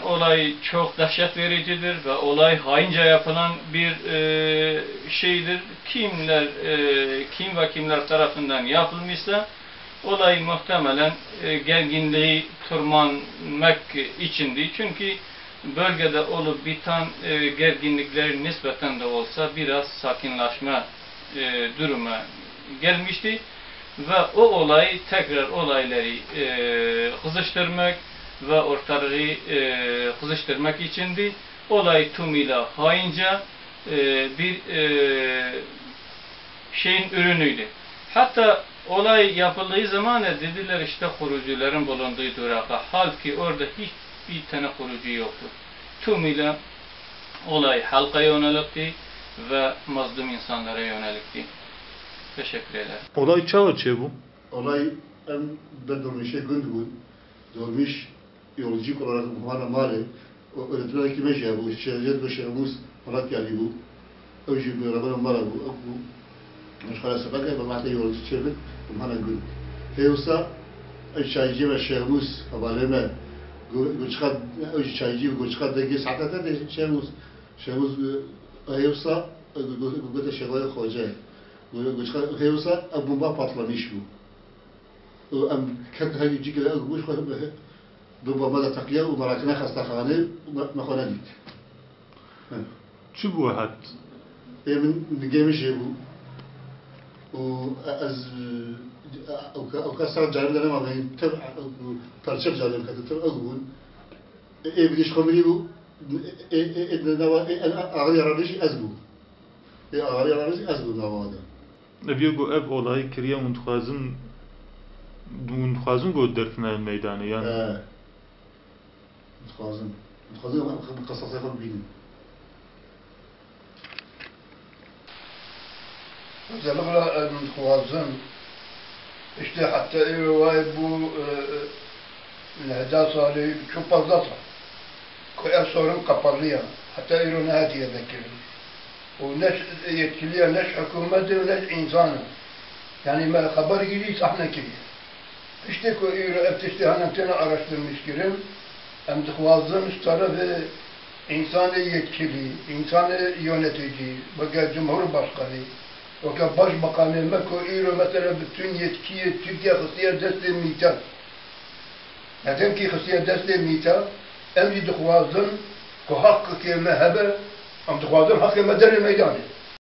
olay çok dehşet vericidir ve olay haince yapılan bir şeydir. Kim ve kimler tarafından yapılmışsa olay muhtemelen gerginliği tırmanmak içindi. Çünkü bölgede olup biten gerginliklerin nispeten de olsa biraz sakinleşme durumu gelmişti. Ve o olay tekrar olayları kızıştırmak ve ortalığı kızıştırmak içindi. Olay tümüyle haince bir şeyin ürünüydü. Hatta olay yapıldığı zaman dediler işte kurucuların bulunduğu duraka. Halbuki orada hiçbir tane kurucu yoktu. Tümüyle olay halka yönelikti ve mazlum insanlara yönelikti. Teşekkür ederim. Olay çağı bu? Olay en bedurmuşe gündüğün durmuş yolcu olarak muhana mali öğretmen kime şey bu şehircet ve şehirmuz olarak yani bu önce bir arabanın mara bu meşgale sebeke ve mahte yolcu çevir muhana gün heyusa çaycı ve şehirmuz havaleme göçkat önce çaycı ve göçkat deki saatete de şehirmuz heyusa göçkat şehirmuz hoca göçkat heyusa bomba patlamış bu ام كانت هذه تجيك الأقوش ربما لا تقيا ومراكنا خاصة ما خلانيت. شو بو هاد؟ من نجيمش يبو وأز أو كسر جانب لنا ما بين تبع ترشف جانب كذا تبع أقول بديش خمري بو إدنا نوا أنا أغلي رادش أزبو أغلي رادش أزبو نوا هذا. نبيو أب olay kiriye متخازن قد درفنا الميدان يعني. متخازن قصص ياخذ بيني. مثلا المتخازن işte hatta rivayet bu lehda salih çok fazla koyar sorun kapalı ya. Hatta irona hediye bekliyor. O ne yetkiliye ne hükümeti ne insanı. Yani ben haber gibi sahne gibi. İşte ko eftiştihanın tane araştırmış girim. Hem de kuazın üst tarafı insanı yetkili, insanı yönetici, bakın Cumhurbaşkanı, bakın Başbakanı, mesela bütün yetkiyi Türkiye hısiye desteği mita. Neden ki hısiye desteği mita? Hem de kuazın ko hakkı ki mehebe, hem de kuazın hakkı medeni meydanı.